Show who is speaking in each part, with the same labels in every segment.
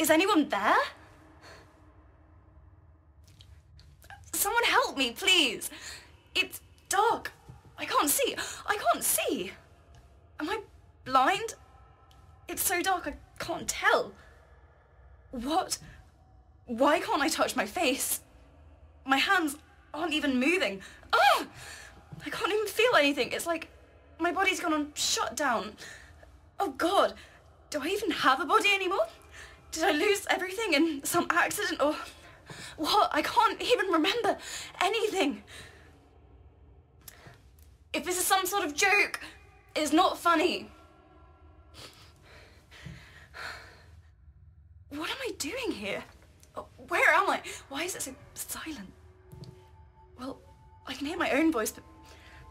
Speaker 1: Is anyone there? Someone help me, please. It's dark. I can't see. I can't see. Am I blind? It's so dark I can't tell. What? Why can't I touch my face? My hands aren't even moving. Ah! I can't even feel anything. It's like my body's gone on shutdown. Oh God, do I even have a body anymore? Did I lose everything in some accident or what? I can't even remember anything. If this is some sort of joke, it's not funny. What am I doing here? Where am I? Why is it so silent? Well, I can hear my own voice, but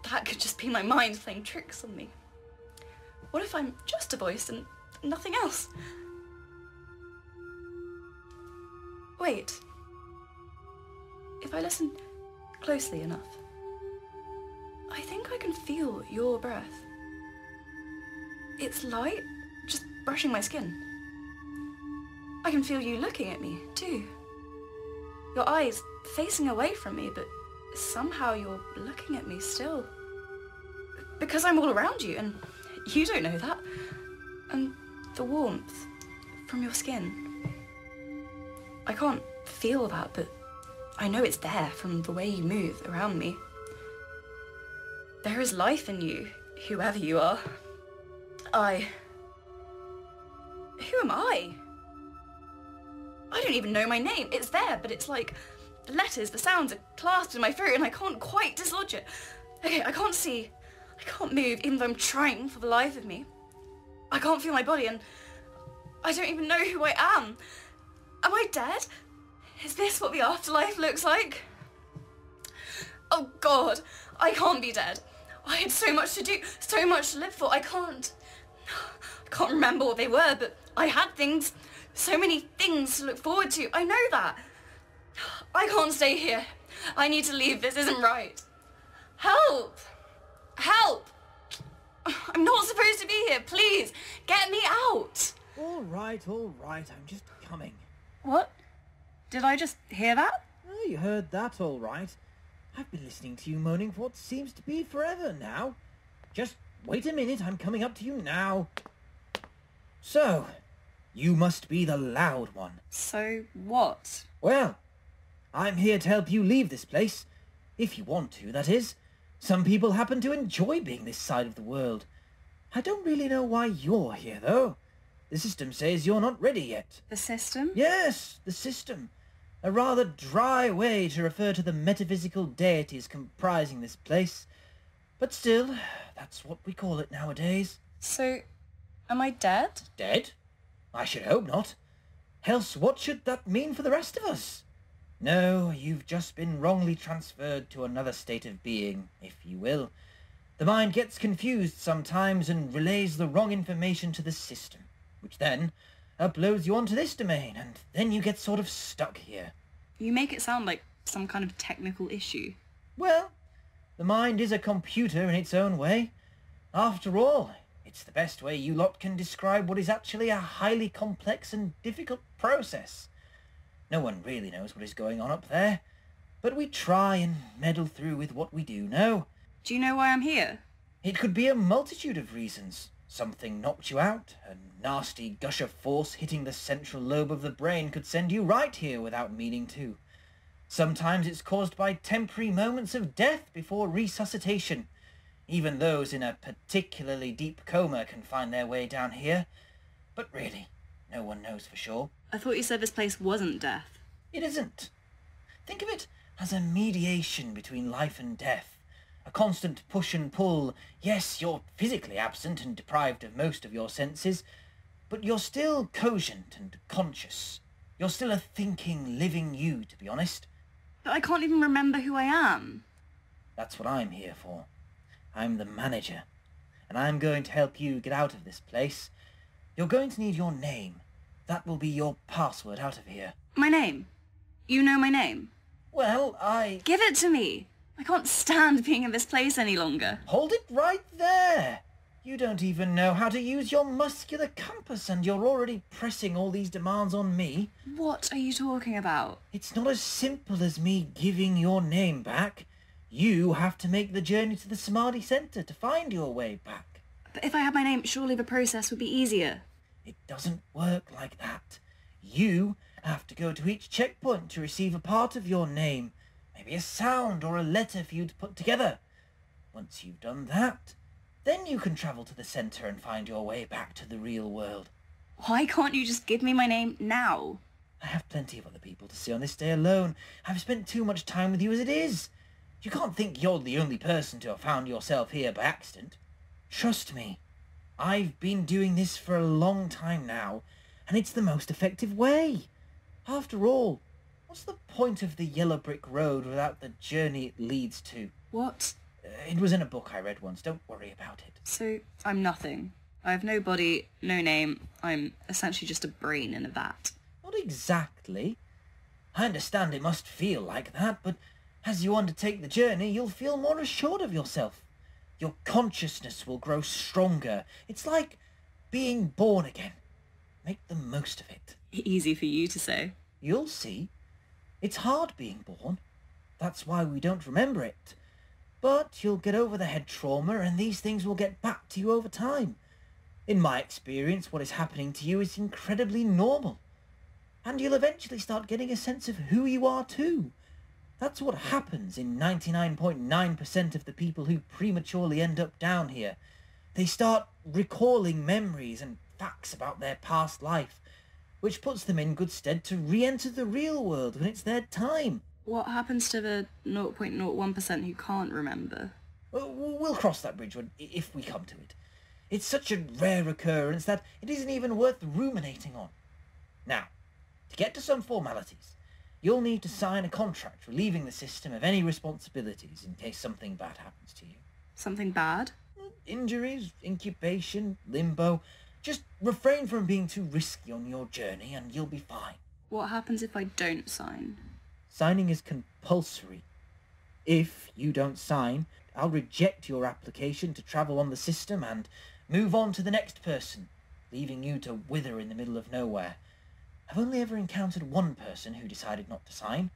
Speaker 1: that could just be my mind playing tricks on me. What if I'm just a voice and nothing else? Wait. If I listen closely enough, I think I can feel your breath. It's light, just brushing my skin. I can feel you looking at me, too. Your eyes facing away from me, but somehow you're looking at me still. Because I'm all around you, and you don't know that. And the warmth from your skin. I can't feel that, but I know it's there from the way you move around me. There is life in you, whoever you are. Who am I? I don't even know my name. It's there, but it's like the letters, the sounds are clasped in my throat and I can't quite dislodge it. Okay, I can't see. I can't move, even though I'm trying for the life of me. I can't feel my body and I don't even know who I am. Am I dead? Is this what the afterlife looks like? Oh God, I can't be dead. I had so much to do, so much to live for. I can't remember what they were, but I had things, so many things to look forward to. I know that. I can't stay here. I need to leave. This isn't right. Help! Help! I'm not supposed to be here. Please, get me out.
Speaker 2: All right, I'm just coming.
Speaker 1: What? Did I just hear that?
Speaker 2: Oh, you heard that all right. I've been listening to you moaning for what seems to be forever now. Just wait a minute, I'm coming up to you now. So, you must be the loud one.
Speaker 1: So what?
Speaker 2: Well, I'm here to help you leave this place. If you want to, that is. Some people happen to enjoy being this side of the world. I don't really know why you're here, though. The system says you're not ready yet.
Speaker 1: The system?
Speaker 2: Yes, the system. A rather dry way to refer to the metaphysical deities comprising this place. But still, that's what we call it nowadays.
Speaker 1: So, am I dead?
Speaker 2: Dead? I should hope not. Else what should that mean for the rest of us? No, you've just been wrongly transferred to another state of being, if you will. The mind gets confused sometimes and relays the wrong information to the system, which then uploads you onto this domain, and then you get sort of stuck here.
Speaker 1: You make it sound like some kind of technical issue.
Speaker 2: Well, the mind is a computer in its own way. After all, it's the best way you lot can describe what is actually a highly complex and difficult process. No one really knows what is going on up there, but we try and meddle through with what we do know.
Speaker 1: Do you know why I'm here?
Speaker 2: It could be a multitude of reasons. Something knocked you out. A nasty gush of force hitting the central lobe of the brain could send you right here without meaning to. Sometimes it's caused by temporary moments of death before resuscitation. Even those in a particularly deep coma can find their way down here. But really, no one knows for sure.
Speaker 1: I thought you said this place wasn't death.
Speaker 2: It isn't. Think of it as a mediation between life and death. A constant push and pull. Yes, you're physically absent and deprived of most of your senses, but you're still cogent and conscious. You're still a thinking, living you, to be honest.
Speaker 1: But I can't even remember who I am.
Speaker 2: That's what I'm here for. I'm the manager, and I'm going to help you get out of this place. You're going to need your name. That will be your password out of here.
Speaker 1: My name? You know my name?
Speaker 2: Well,
Speaker 1: Give it to me. I can't stand being in this place any longer.
Speaker 2: Hold it right there. You don't even know how to use your muscular compass, and you're already pressing all these demands on me.
Speaker 1: What are you talking about?
Speaker 2: It's not as simple as me giving your name back. You have to make the journey to the Samadhi Center to find your way back.
Speaker 1: But if I had my name, surely the process would be easier.
Speaker 2: It doesn't work like that. You have to go to each checkpoint to receive a part of your name, maybe a sound or a letter for you to put together. Once you've done that, then you can travel to the center and find your way back to the real world.
Speaker 1: Why can't you just give me my name now?
Speaker 2: I have plenty of other people to see on this day alone. I've spent too much time with you as it is. You can't think you're the only person to have found yourself here by accident. Trust me, I've been doing this for a long time now, and it's the most effective way. After all, what's the point of the yellow brick road without the journey it leads to?
Speaker 1: What?
Speaker 2: It was in a book I read once. Don't worry about it.
Speaker 1: So, I'm nothing. I have no body, no name. I'm essentially just a brain in a vat.
Speaker 2: Not exactly. I understand it must feel like that, but as you undertake the journey, you'll feel more assured of yourself. Your consciousness will grow stronger. It's like being born again. Make the most of it.
Speaker 1: Easy for you to say.
Speaker 2: You'll see. It's hard being born. That's why we don't remember it. But you'll get over the head trauma, and these things will get back to you over time. In my experience, what is happening to you is incredibly normal. And you'll eventually start getting a sense of who you are too. That's what happens in 99.9% of the people who prematurely end up down here. They start recalling memories and facts about their past life, which puts them in good stead to re-enter the real world when it's their time.
Speaker 1: What happens to the 0.01% who can't remember?
Speaker 2: We'll cross that bridge if we come to it. It's such a rare occurrence that it isn't even worth ruminating on. Now, to get to some formalities, you'll need to sign a contract relieving the system of any responsibilities in case something bad happens to you.
Speaker 1: Something bad?
Speaker 2: Injuries, incubation, limbo. Just refrain from being too risky on your journey and you'll be fine.
Speaker 1: What happens if I don't sign?
Speaker 2: Signing is compulsory. If you don't sign, I'll reject your application to travel on the system and move on to the next person, leaving you to wither in the middle of nowhere. I've only ever encountered one person who decided not to sign.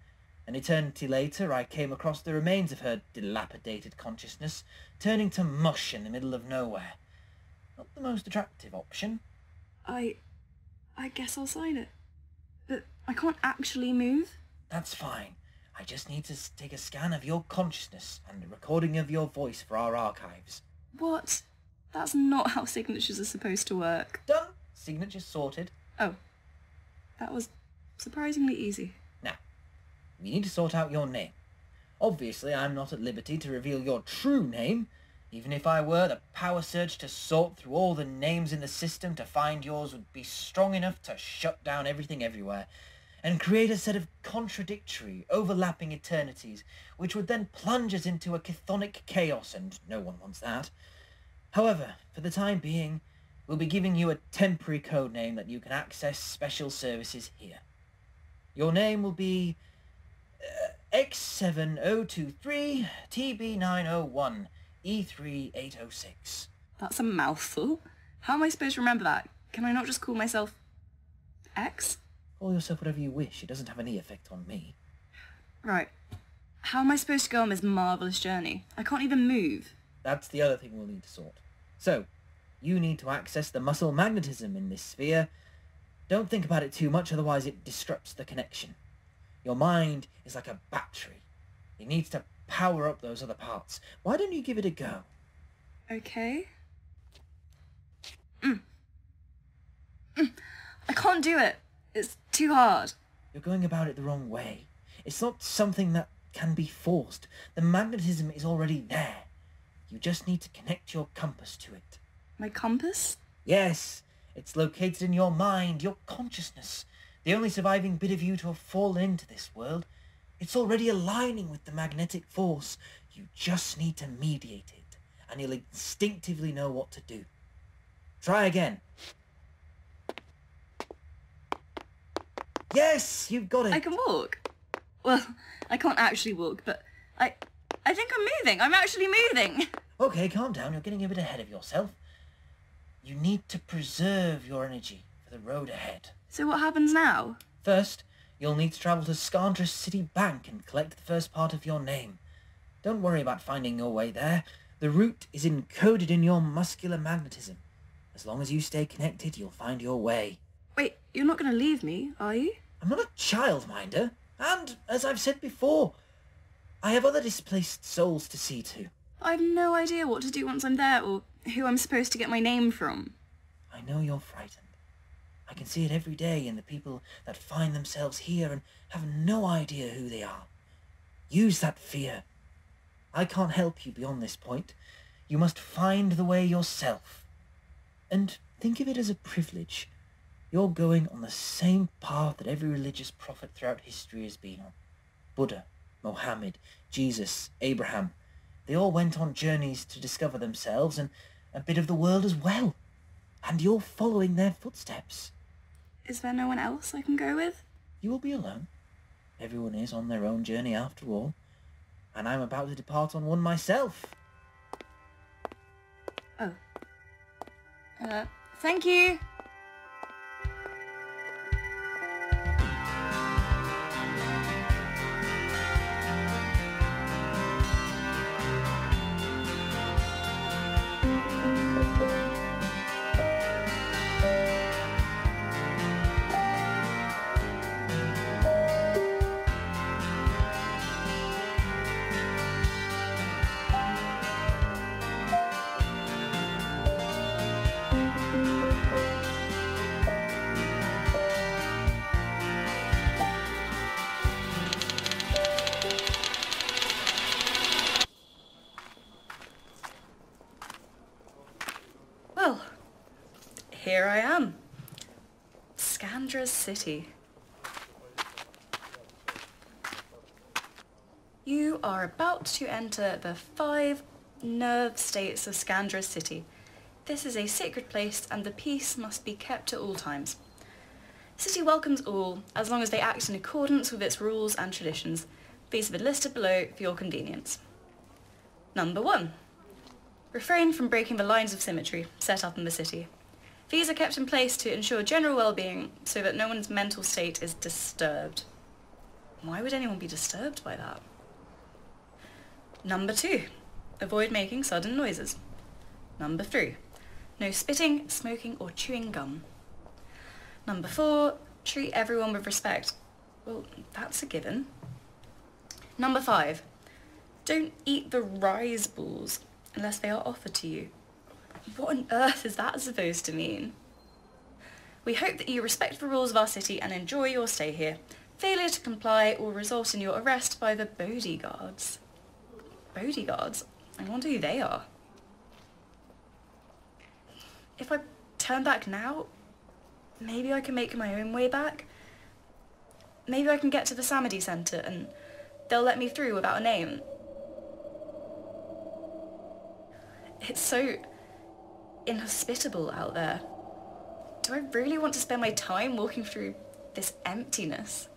Speaker 2: An eternity later, I came across the remains of her dilapidated consciousness, turning to mush in the middle of nowhere. Not the most attractive option.
Speaker 1: I guess I'll sign it. But I can't actually move?
Speaker 2: That's fine. I just need to take a scan of your consciousness and a recording of your voice for our archives.
Speaker 1: What? That's not how signatures are supposed to work.
Speaker 2: Done. Signatures sorted.
Speaker 1: Oh. That was surprisingly easy.
Speaker 2: Now, we need to sort out your name. Obviously, I'm not at liberty to reveal your true name. Even if I were, the power surge to sort through all the names in the system to find yours would be strong enough to shut down everything everywhere and create a set of contradictory, overlapping eternities, which would then plunge us into a chthonic chaos, and no one wants that. However, for the time being, we'll be giving you a temporary code name that you can access special services here. Your name will be X7023 TB901 E3806.
Speaker 1: That's a mouthful. How am I supposed to remember that? Can I not just call myself X?
Speaker 2: Call yourself whatever you wish. It doesn't have any effect on me.
Speaker 1: Right. How am I supposed to go on this marvellous journey? I can't even move.
Speaker 2: That's the other thing we'll need to sort. So, you need to access the muscle magnetism in this sphere. Don't think about it too much, otherwise it disrupts the connection. Your mind is like a battery. It needs to power up those other parts. Why don't you give it a go?
Speaker 1: Okay. I can't do it. It's too hard.
Speaker 2: You're going about it the wrong way. It's not something that can be forced. The magnetism is already there. You just need to connect your compass to it.
Speaker 1: My compass?
Speaker 2: Yes, it's located in your mind, your consciousness. The only surviving bit of you to have fallen into this world. It's already aligning with the magnetic force. You just need to mediate it, and you'll instinctively know what to do. Try again. Yes, you've got it.
Speaker 1: I can walk. Well, I can't actually walk, but I think I'm moving. I'm actually moving.
Speaker 2: Okay, calm down. You're getting a bit ahead of yourself. You need to preserve your energy for the road ahead.
Speaker 1: So what happens now?
Speaker 2: First, you'll need to travel to Scandra City Bank and collect the first part of your name. Don't worry about finding your way there. The route is encoded in your muscular magnetism. As long as you stay connected, you'll find your way.
Speaker 1: Wait, you're not going to leave me, are you?
Speaker 2: I'm not a childminder, and, as I've said before, I have other displaced souls to see to.
Speaker 1: I've no idea what to do once I'm there, or who I'm supposed to get my name from.
Speaker 2: I know you're frightened. I can see it every day in the people that find themselves here and have no idea who they are. Use that fear. I can't help you beyond this point. You must find the way yourself. And think of it as a privilege. You're going on the same path that every religious prophet throughout history has been on. Buddha, Mohammed, Jesus, Abraham. They all went on journeys to discover themselves and a bit of the world as well. And you're following their footsteps.
Speaker 1: Is there no one else I can go with?
Speaker 2: You will be alone. Everyone is on their own journey after all. And I'm about to depart on one myself.
Speaker 1: Oh. Thank you. Well, here I am. Scandra City. You are about to enter the 5 nerve states of Scandra City. This is a sacred place and the peace must be kept at all times. The city welcomes all, as long as they act in accordance with its rules and traditions. These have been listed below for your convenience. Number 1. Refrain from breaking the lines of symmetry set up in the city. These are kept in place to ensure general well-being so that no one's mental state is disturbed. Why would anyone be disturbed by that? Number 2. Avoid making sudden noises. Number 3. No spitting, smoking or chewing gum. Number 4. Treat everyone with respect. Well, that's a given. Number 5. Don't eat the rise balls unless they are offered to you. What on earth is that supposed to mean? We hope that you respect the rules of our city and enjoy your stay here. Failure to comply will result in your arrest by the bodyguards. Bodyguards? I wonder who they are. If I turn back now, maybe I can make my own way back. Maybe I can get to the Samadhi Centre and they'll let me through without a name. It's so inhospitable out there. Do I really want to spend my time walking through this emptiness?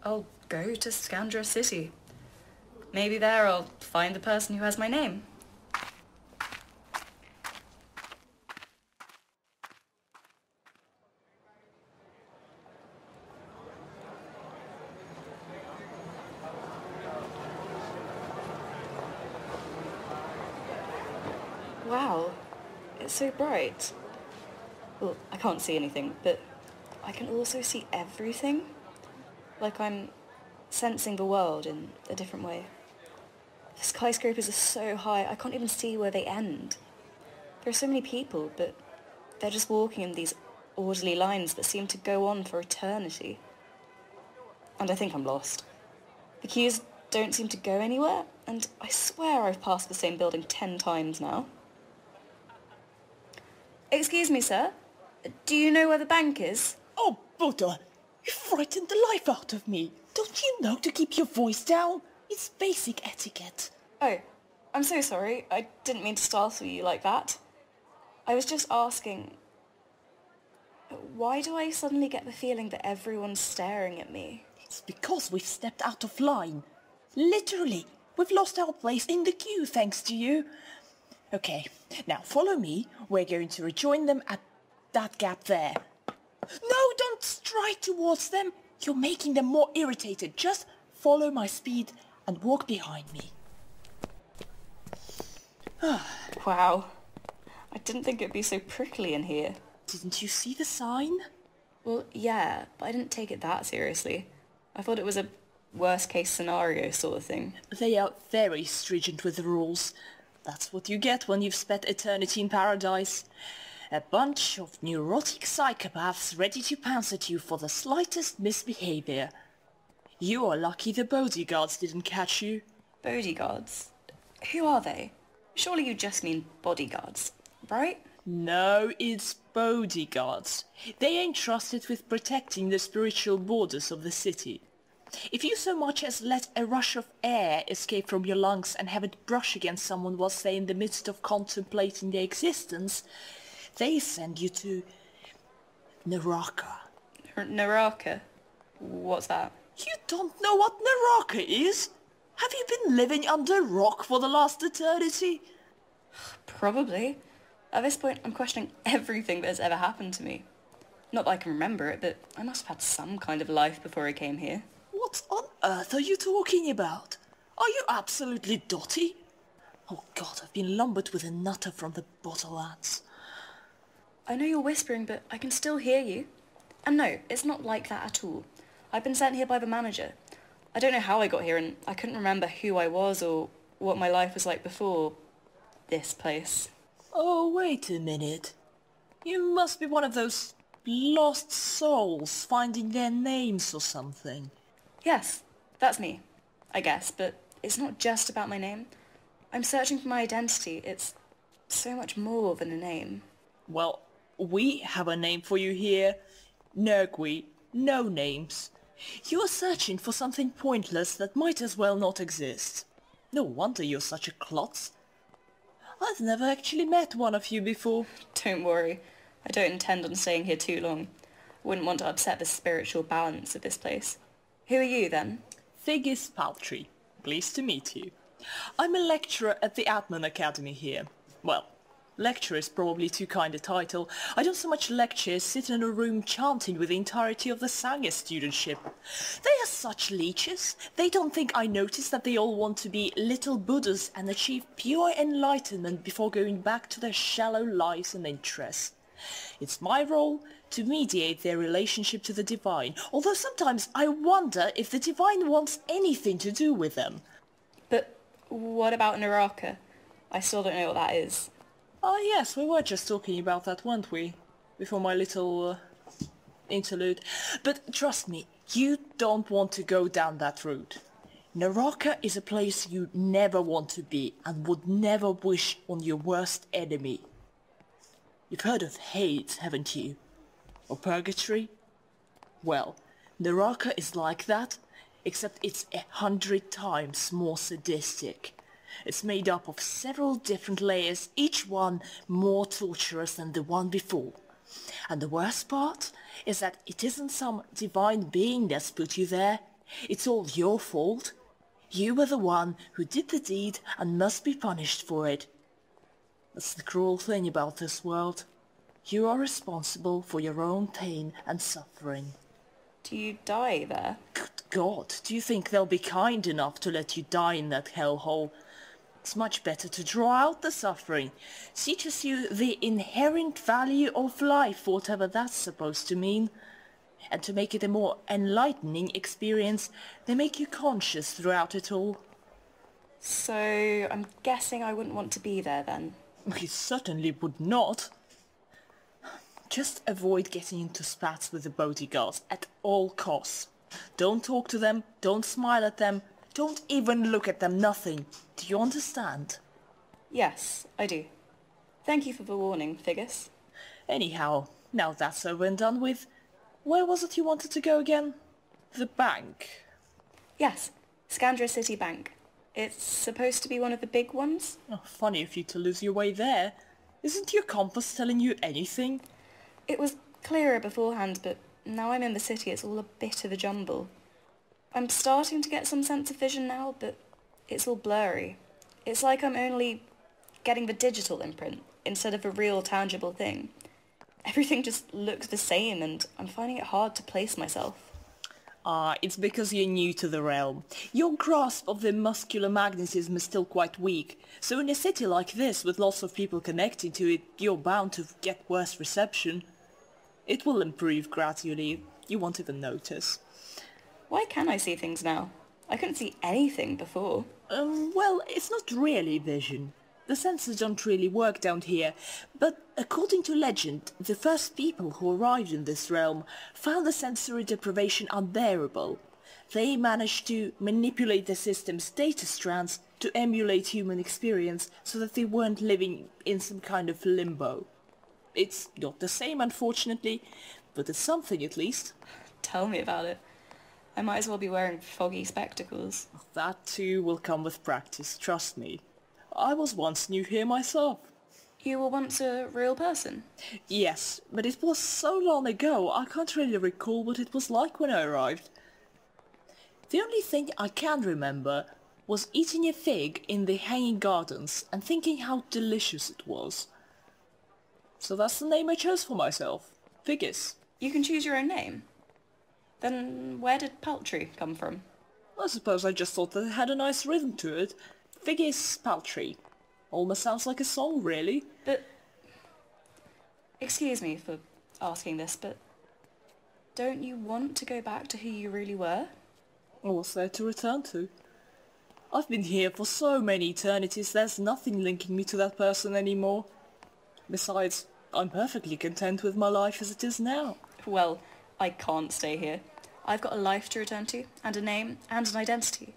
Speaker 1: I'll go to Scandra City. Maybe there I'll find the person who has my name. Wow, it's so bright. Well, I can't see anything, but I can also see everything. Like I'm sensing the world in a different way. The skyscrapers are so high, I can't even see where they end. There are so many people, but they're just walking in these orderly lines that seem to go on for eternity. And I think I'm lost. The queues don't seem to go anywhere, and I swear I've passed the same building 10 times now. Excuse me, sir. Do you know where the bank is?
Speaker 3: Oh, Buddha, you frightened the life out of me. Don't you know to keep your voice down? It's basic etiquette.
Speaker 1: Oh, I'm so sorry. I didn't mean to startle you like that. I was just asking, why do I suddenly get the feeling that everyone's staring at me?
Speaker 3: It's because we've stepped out of line. Literally, we've lost our place in the queue thanks to you. Okay, now follow me. We're going to rejoin them at that gap there. No, don't stride towards them. You're making them more irritated. Just follow my speed and walk behind me.
Speaker 1: Wow. I didn't think it'd be so prickly in here.
Speaker 3: Didn't you see the sign?
Speaker 1: Well, yeah, but I didn't take it that seriously. I thought it was a worst-case scenario sort of thing.
Speaker 3: They are very stringent with the rules. That's what you get when you've spent eternity in paradise. A bunch of neurotic psychopaths ready to pounce at you for the slightest misbehavior. You are lucky the bodyguards didn't catch you.
Speaker 1: Bodyguards? Who are they? Surely you just mean bodyguards, right?
Speaker 3: No, it's bodyguards. They ain't trusted with protecting the spiritual borders of the city. If you so much as let a rush of air escape from your lungs and have it brush against someone whilst they're in the midst of contemplating their existence, they send you to Naraka.
Speaker 1: Naraka? What's that?
Speaker 3: You don't know what Naraka is? Have you been living under a rock for the last eternity?
Speaker 1: Probably. At this point, I'm questioning everything that has ever happened to me. Not that I can remember it, but I must have had some kind of life before I came here.
Speaker 3: What on earth are you talking about? Are you absolutely dotty? Oh God, I've been lumbered with a nutter from the Bottomlands.
Speaker 1: I know you're whispering, but I can still hear you. And no, it's not like that at all. I've been sent here by the manager. I don't know how I got here, and I couldn't remember who I was or what my life was like before this place.
Speaker 3: Oh, wait a minute. You must be one of those lost souls finding their names or something.
Speaker 1: Yes, that's me, I guess, but it's not just about my name. I'm searching for my identity. It's so much more than a name.
Speaker 3: Well, we have a name for you here. Nergui, no names. You are searching for something pointless that might as well not exist. No wonder you're such a klutz. I've never actually met one of you before.
Speaker 1: Don't worry, I don't intend on staying here too long. I wouldn't want to upset the spiritual balance of this place. Who are you, then?
Speaker 3: Figgis Paltry. Pleased to meet you. I'm a lecturer at the Admin Academy here. Well, lecturer is probably too kind a title. I don't so much lecture as sit in a room chanting with the entirety of the Sangha studentship. They are such leeches. They don't think I notice that they all want to be little Buddhas and achieve pure enlightenment before going back to their shallow lives and interests. It's my role to mediate their relationship to the divine, although sometimes I wonder if the divine wants anything to do with them.
Speaker 1: But what about Naraka? I still don't know what that is.
Speaker 3: Ah yes, we were just talking about that, weren't we? Before my little interlude. But trust me, you don't want to go down that route. Naraka is a place you never want to be and would never wish on your worst enemy. You've heard of Hades, haven't you? Or Purgatory? Well, Naraka is like that, except it's 100 times more sadistic. It's made up of several different layers, each one more torturous than the one before. And the worst part is that it isn't some divine being that's put you there. It's all your fault. You were the one who did the deed and must be punished for it. That's the cruel thing about this world. You are responsible for your own pain and suffering.
Speaker 1: Do you die there?
Speaker 3: Good God, do you think they'll be kind enough to let you die in that hellhole? It's much better to draw out the suffering. Teaches you the inherent value of life, whatever that's supposed to mean. And to make it a more enlightening experience, they make you conscious throughout it all.
Speaker 1: So, I'm guessing I wouldn't want to be there then.
Speaker 3: You certainly would not. Just avoid getting into spats with the bodyguards at all costs. Don't talk to them, don't smile at them, don't even look at them, nothing. Do you understand?
Speaker 1: Yes, I do. Thank you for the warning, Figgis.
Speaker 3: Anyhow, now that's over and done with, where was it you wanted to go again? The bank.
Speaker 1: Yes, Scandra City Bank. It's supposed to be one of the big ones?
Speaker 3: Oh, funny of you to lose your way there. Isn't your compass telling you anything?
Speaker 1: It was clearer beforehand, but now I'm in the city, it's all a bit of a jumble. I'm starting to get some sense of vision now, but it's all blurry. It's like I'm only getting the digital imprint instead of a real tangible thing. Everything just looks the same and I'm finding it hard to place myself.
Speaker 3: It's because you're new to the realm. Your grasp of the muscular magnetism is still quite weak, so in a city like this with lots of people connecting to it, you're bound to get worse reception. It will improve gradually, you won't even notice.
Speaker 1: Why can I see things now? I couldn't see anything before.
Speaker 3: Well, it's not really vision. The senses don't really work down here, but according to legend, the first people who arrived in this realm found the sensory deprivation unbearable. They managed to manipulate the system's data strands to emulate human experience so that they weren't living in some kind of limbo. It's not the same, unfortunately, but it's something at least.
Speaker 1: Tell me about it. I might as well be wearing foggy spectacles.
Speaker 3: That too will come with practice, trust me. I was once new here myself.
Speaker 1: You were once a real person?
Speaker 3: Yes, but it was so long ago I can't really recall what it was like when I arrived. The only thing I can remember was eating a fig in the Hanging Gardens and thinking how delicious it was. So that's the name I chose for myself. Figgis.
Speaker 1: You can choose your own name? Then where did Paltry come from?
Speaker 3: I suppose I just thought that it had a nice rhythm to it. Figgis Paltry. Almost sounds like a song, really.
Speaker 1: But... excuse me for asking this, but... don't you want to go back to who you really were?
Speaker 3: What's there to return to? I've been here for so many eternities, there's nothing linking me to that person anymore. Besides, I'm perfectly content with my life as it is now.
Speaker 1: Well, I can't stay here. I've got a life to return to, and a name, and an identity.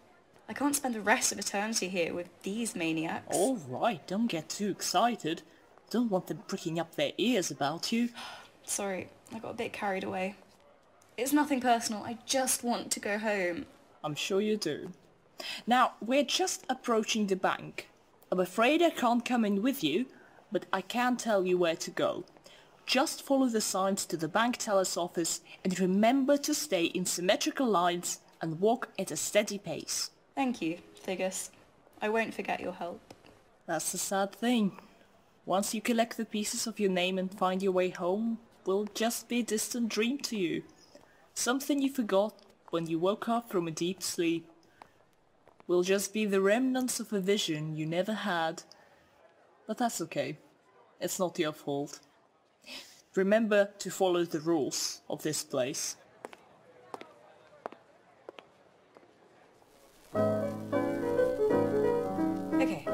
Speaker 1: I can't spend the rest of eternity here with these maniacs.
Speaker 3: All right, don't get too excited. Don't want them pricking up their ears about you.
Speaker 1: Sorry, I got a bit carried away. It's nothing personal, I just want to go home.
Speaker 3: I'm sure you do. Now, we're just approaching the bank. I'm afraid I can't come in with you, but I can tell you where to go. Just follow the signs to the bank teller's office and remember to stay in symmetrical lines and walk at a steady pace.
Speaker 1: Thank you, Figgis. I won't forget your help.
Speaker 3: That's the sad thing. Once you collect the pieces of your name and find your way home, will just be a distant dream to you. Something you forgot when you woke up from a deep sleep. Will just be the remnants of a vision you never had. But that's okay. It's not your fault. Remember to follow the rules of this place.
Speaker 1: Okay,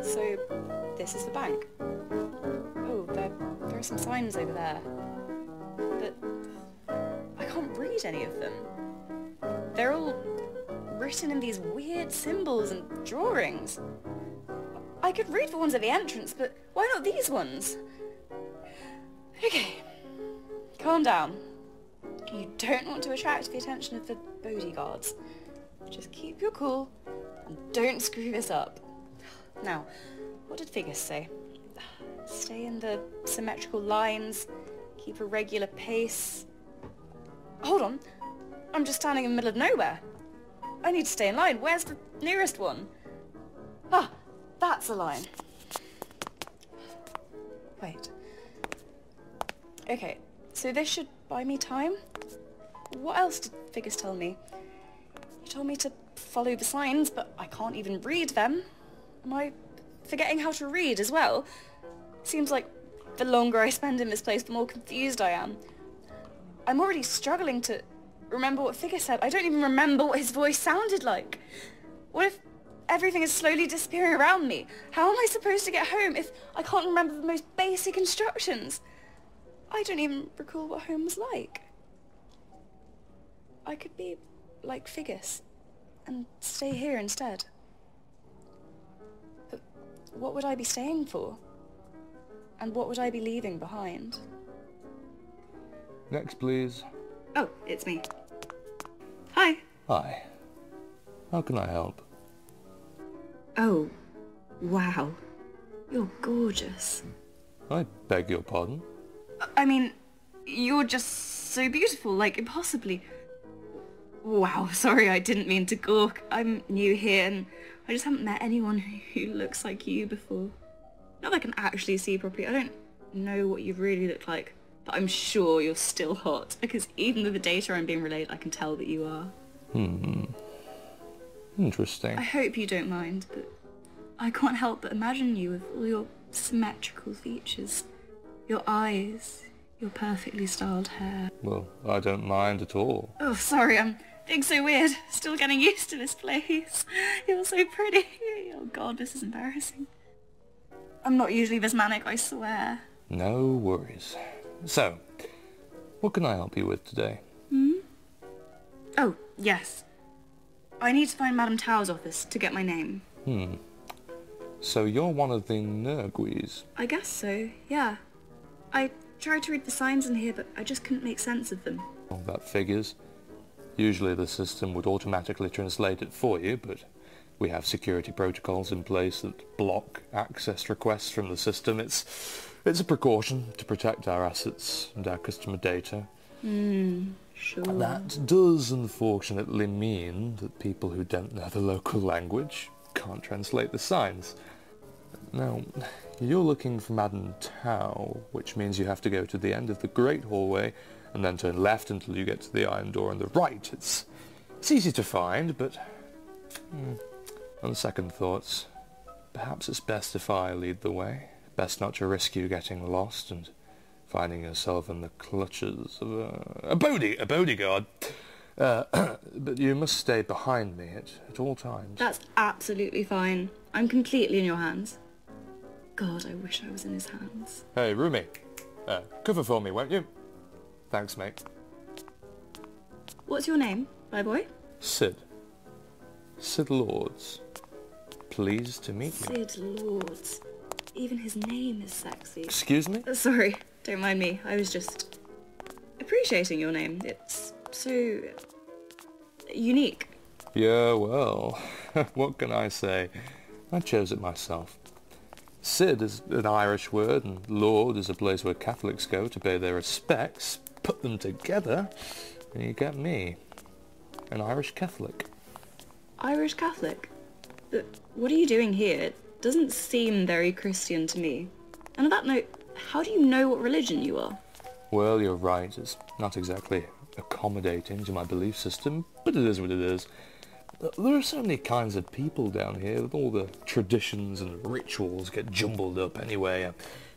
Speaker 1: so this is the bank. Oh, there are some signs over there. But I can't read any of them. They're all written in these weird symbols and drawings. I could read the ones at the entrance, but why not these ones? Okay, calm down. You don't want to attract the attention of the bodyguards. Just keep your cool and don't screw this up. Now, what did Figgis say? Stay in the symmetrical lines, keep a regular pace. Hold on, I'm just standing in the middle of nowhere. I need to stay in line. Where's the nearest one? Ah, that's the line. Wait. Okay, so this should buy me time? What else did Figgis tell me? He told me to follow the signs, but I can't even read them. Am I forgetting how to read as well? Seems like the longer I spend in this place, the more confused I am. I'm already struggling to remember what Figgis said. I don't even remember what his voice sounded like. What if everything is slowly disappearing around me? How am I supposed to get home if I can't remember the most basic instructions? I don't even recall what home was like. I could be like Figgis and stay here instead. But what would I be staying for? And what would I be leaving behind?
Speaker 4: Next, please.
Speaker 1: Oh, it's me. Hi.
Speaker 4: Hi. How can I help?
Speaker 1: Oh, wow. You're gorgeous.
Speaker 4: I beg your pardon?
Speaker 1: I mean, you're just so beautiful, like impossibly. Wow, sorry, I didn't mean to gawk. I'm new here and I just haven't met anyone who looks like you before. Not that I can actually see properly. I don't know what you really look like, but I'm sure you're still hot, because even with the data I'm being relayed, I can tell that you are.
Speaker 4: Interesting.
Speaker 1: I hope you don't mind, but I can't help but imagine you with all your symmetrical features. Your eyes, your perfectly styled hair.
Speaker 4: Well, I don't mind at all.
Speaker 1: Oh, sorry, I'm being so weird. Still getting used to this place. You're so pretty. Oh god, this is embarrassing. I'm not usually this manic, I swear.
Speaker 4: No worries. So, what can I help you with today?
Speaker 1: Oh, yes. I need to find Madame Tao's office to get my name.
Speaker 4: So you're one of the Nerguis.
Speaker 1: I guess so, yeah. I tried to read the signs in here, but I just couldn't make sense of them.
Speaker 4: Well, that figures. Usually the system would automatically translate it for you, but we have security protocols in place that block access requests from the system. It's a precaution to protect our assets and our customer data.
Speaker 1: Sure.
Speaker 4: That does unfortunately mean that people who don't know the local language can't translate the signs. Now, you're looking for Madame Tao, which means you have to go to the end of the Great Hallway and then turn left until you get to the iron door on the right. It's easy to find, but on second thoughts, perhaps it's best if I lead the way. Best not to risk you getting lost and finding yourself in the clutches of a bodyguard. But you must stay behind me at all times.
Speaker 1: That's absolutely fine. I'm completely in your hands. God, I wish I was in his hands.
Speaker 4: Hey, Rumi. Cover for me, won't you? Thanks, mate.
Speaker 1: What's your name, my boy?
Speaker 4: Sid. Sid Lords. Pleased to meet you.
Speaker 1: Sid Lords. Even his name is sexy.
Speaker 4: Excuse me?
Speaker 1: Sorry, don't mind me. I was just appreciating your name. It's so unique.
Speaker 4: Yeah, well, what can I say? I chose it myself. Sid is an Irish word, and Lord is a place where Catholics go to pay their respects. Put them together, and you get me. An Irish Catholic.
Speaker 1: Irish Catholic? But what are you doing here? It doesn't seem very Christian to me. And on that note, how do you know what religion you are?
Speaker 4: Well, you're right. It's not exactly accommodating to my belief system, but it is what it is. There are so many kinds of people down here that all the traditions and rituals get jumbled up anyway.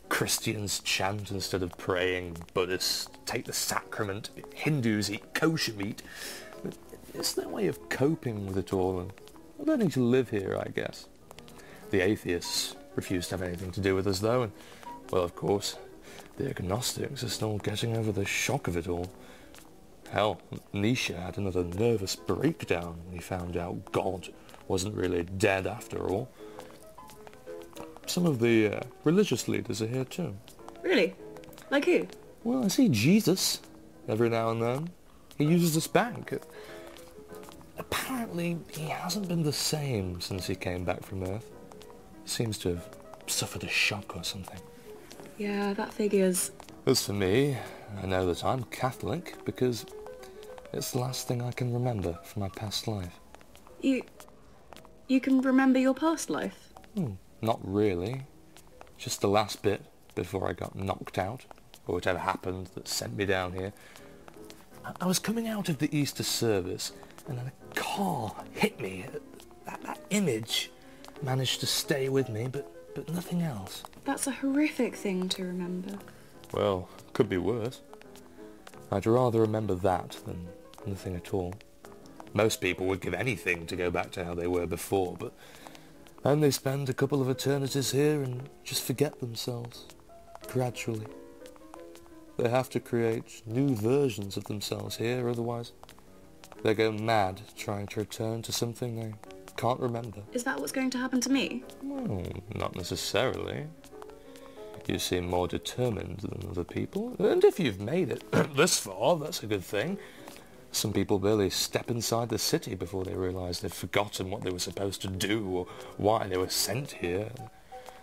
Speaker 4: Christians chant instead of praying, Buddhists take the sacrament, Hindus eat kosher meat. It's their way of coping with it all and learning to live here, I guess. The atheists refuse to have anything to do with us, though, and, well, of course, the agnostics are still getting over the shock of it all. Hell, Nisha had another nervous breakdown when he found out God wasn't really dead after all. Some of the religious leaders are here too.
Speaker 1: Really? Like who?
Speaker 4: Well, I see Jesus every now and then. He uses this bank. Apparently, he hasn't been the same since he came back from Earth. He seems to have suffered a shock or something.
Speaker 1: Yeah, that figures.
Speaker 4: As for me, I know that I'm Catholic because it's the last thing I can remember from my past life.
Speaker 1: You can remember your past life?
Speaker 4: Not really. Just the last bit before I got knocked out, or whatever happened that sent me down here. I was coming out of the Easter service, and then a car hit me. That image managed to stay with me, but nothing else.
Speaker 1: That's a horrific thing to remember.
Speaker 4: Well, could be worse. I'd rather remember that than nothing at all. Most people would give anything to go back to how they were before, but then they spend a couple of eternities here and just forget themselves, gradually. They have to create new versions of themselves here, otherwise they go mad trying to return to something they can't remember.
Speaker 1: Is that what's going to happen to me?
Speaker 4: Well, not necessarily. You seem more determined than other people, and if you've made it this far, that's a good thing. Some people barely step inside the city before they realise they've forgotten what they were supposed to do or why they were sent here.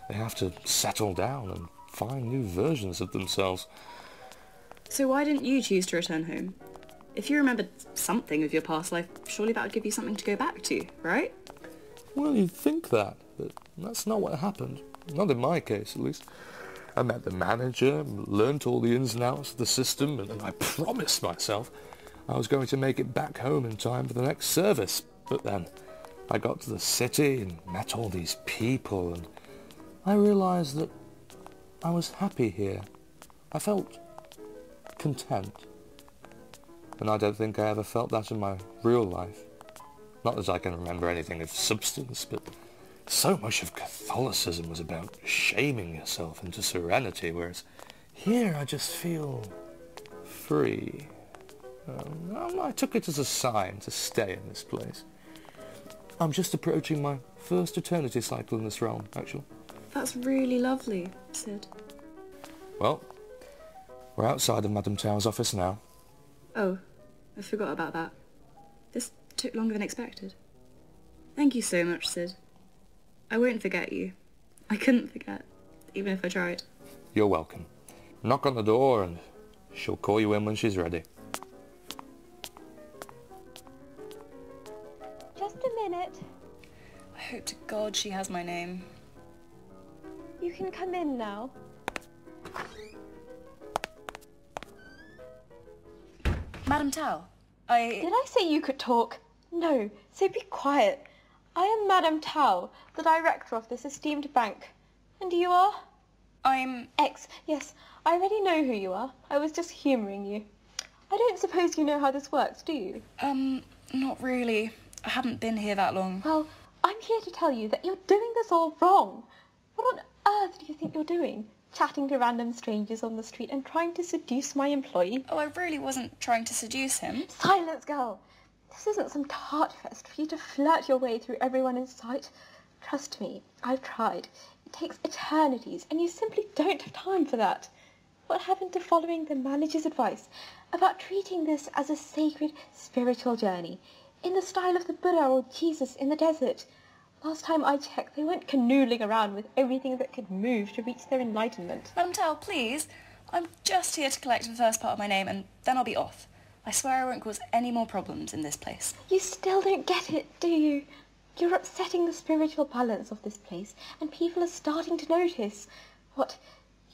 Speaker 4: They have to settle down and find new versions of themselves.
Speaker 1: So why didn't you choose to return home? If you remembered something of your past life, surely that would give you something to go back to, right?
Speaker 4: Well, you'd think that, but that's not what happened. Not in my case, at least. I met the manager, learnt all the ins and outs of the system, and I promised myself I was going to make it back home in time for the next service. But then I got to the city and met all these people, and I realised that I was happy here. I felt content. And I don't think I ever felt that in my real life. Not that I can remember anything of substance, but so much of Catholicism was about shaming yourself into serenity, whereas here I just feel free. I took it as a sign to stay in this place. I'm just approaching my first eternity cycle in this realm, actually.
Speaker 1: That's really lovely, Sid.
Speaker 4: Well, we're outside of Madame Tao's office now.
Speaker 1: Oh, I forgot about that. This took longer than expected. Thank you so much, Sid. I won't forget you. I couldn't forget, even if I tried.
Speaker 4: You're welcome. Knock on the door and she'll call you in when she's ready.
Speaker 5: Just a minute.
Speaker 1: I hope to God she has my name.
Speaker 5: You can come in now.
Speaker 1: Madame Tao,
Speaker 5: Did I say you could talk? No, so be quiet. I am Madame Tao, the director of this esteemed bank. And you are?
Speaker 1: I'm...
Speaker 5: Yes, I already know who you are. I was just humouring you. I don't suppose you know how this works, do you?
Speaker 1: Not really. I haven't been here that long.
Speaker 5: Well, I'm here to tell you that you're doing this all wrong. What on earth do you think you're doing? Chatting to random strangers on the street and trying to seduce my employee?
Speaker 1: Oh, I really wasn't trying to seduce him.
Speaker 5: Silence, girl! This isn't some tart fest for you to flirt your way through everyone in sight. Trust me, I've tried. It takes eternities, and you simply don't have time for that. What happened to following the manager's advice about treating this as a sacred spiritual journey, in the style of the Buddha or Jesus in the desert? Last time I checked, they weren't canoodling around with everything that could move to reach their enlightenment.
Speaker 1: Madame Tao, please. I'm just here to collect the first part of my name, and then I'll be off. I swear I won't cause any more problems in this place.
Speaker 5: You still don't get it, do you? You're upsetting the spiritual balance of this place, and people are starting to notice. What,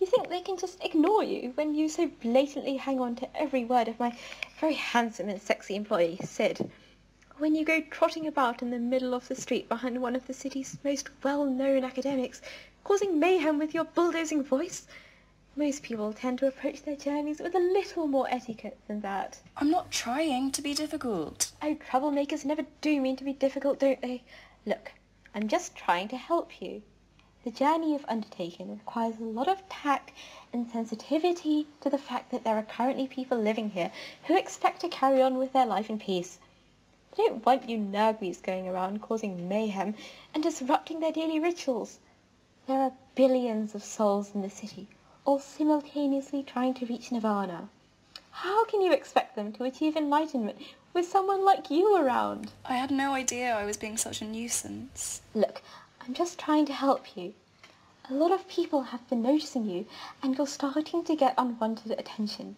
Speaker 5: you think they can just ignore you when you so blatantly hang on to every word of my very handsome and sexy employee, Sid? When you go trotting about in the middle of the street behind one of the city's most well-known academics, causing mayhem with your bulldozing voice? Most people tend to approach their journeys with a little more etiquette than that.
Speaker 1: I'm not trying to be difficult.
Speaker 5: Oh, troublemakers never do mean to be difficult, don't they? Look, I'm just trying to help you. The journey you've undertaken requires a lot of tact and sensitivity to the fact that there are currently people living here who expect to carry on with their life in peace. They don't want you nergwees going around causing mayhem and disrupting their daily rituals. There are billions of souls in the city, all simultaneously trying to reach nirvana. How can you expect them to achieve enlightenment with someone like you around?
Speaker 1: I had no idea I was being such a nuisance.
Speaker 5: Look, I'm just trying to help you. A lot of people have been noticing you, and you're starting to get unwanted attention.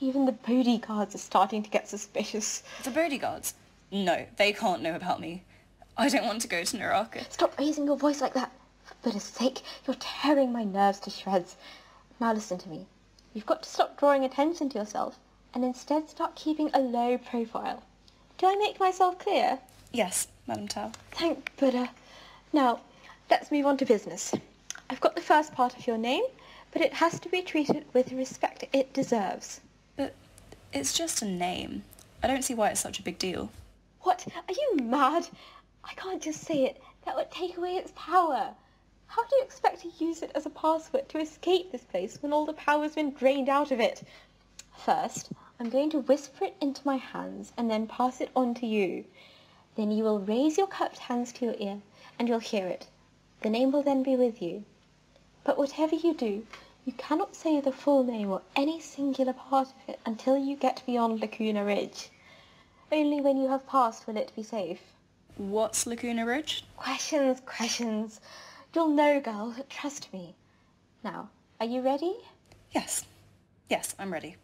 Speaker 5: Even the bodyguards are starting to get suspicious.
Speaker 1: The bodyguards? No, they can't know about me. I don't want to go to Naraka.
Speaker 5: Stop raising your voice like that. For goodness sake, you're tearing my nerves to shreds. Now listen to me. You've got to stop drawing attention to yourself and instead start keeping a low profile. Do I make myself clear?
Speaker 1: Yes, Madame Tao.
Speaker 5: Thank Buddha. Now, let's move on to business. I've got the first part of your name, but it has to be treated with the respect it deserves.
Speaker 1: But it's just a name. I don't see why it's such a big deal.
Speaker 5: What? Are you mad? I can't just say it. That would take away its power. How do you expect to use it as a password to escape this place when all the power's been drained out of it? First, I'm going to whisper it into my hands and then pass it on to you. Then you will raise your cupped hands to your ear and you'll hear it. The name will then be with you. But whatever you do, you cannot say the full name or any singular part of it until you get beyond Lacuna Ridge. Only when you have passed will it be safe.
Speaker 1: What's Lacuna Ridge?
Speaker 5: Questions. You'll know, girl. Trust me. Now, are you ready?
Speaker 1: Yes. Yes, I'm ready.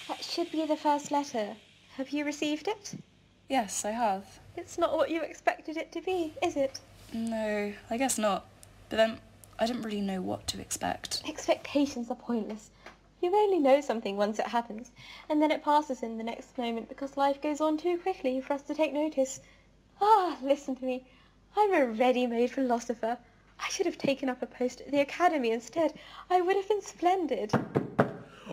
Speaker 5: That should be the first letter. Have you received it?
Speaker 1: Yes, I have.
Speaker 5: It's not what you expected it to be, is it?
Speaker 1: No, I guess not. But then, I didn't really know what to expect.
Speaker 5: Expectations are pointless. You only know something once it happens, and then it passes in the next moment because life goes on too quickly for us to take notice. Ah, listen to me. I'm a ready-made philosopher. I should have taken up a post at the academy instead. I would have been splendid.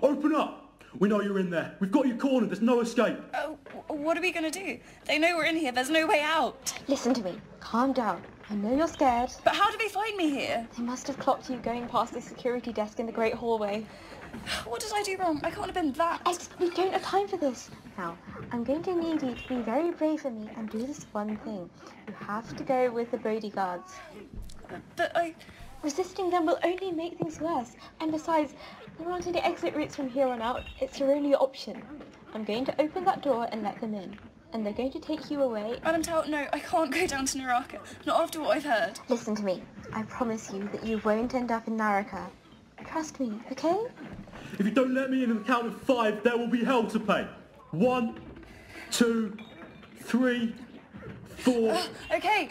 Speaker 6: Open up! We know you're in there. We've got you cornered. There's no escape.
Speaker 1: Oh, what are we going to do? They know we're in here. There's no way out.
Speaker 5: Listen to me. Calm down. I know you're scared.
Speaker 1: But how did they find me here?
Speaker 5: They must have clocked you going past the security desk in the great hallway.
Speaker 1: What did I do wrong? I can't have been that.
Speaker 5: Eggs, we don't have time for this. Now, I'm going to need you to be very brave for me and do this one thing. You have to go with the bodyguards.
Speaker 1: But
Speaker 5: Resisting them will only make things worse. And besides, there aren't any exit routes from here on out. It's your only option. I'm going to open that door and let them in. And they're going to take you away.
Speaker 1: Madam Tao, no, I can't go down to Naraka. Not after what I've heard.
Speaker 5: Listen to me. I promise you that you won't end up in Naraka. Trust me, okay?
Speaker 6: If you don't let me in the count of 5, there will be hell to pay. 1, 2, 3, 4...
Speaker 1: Okay.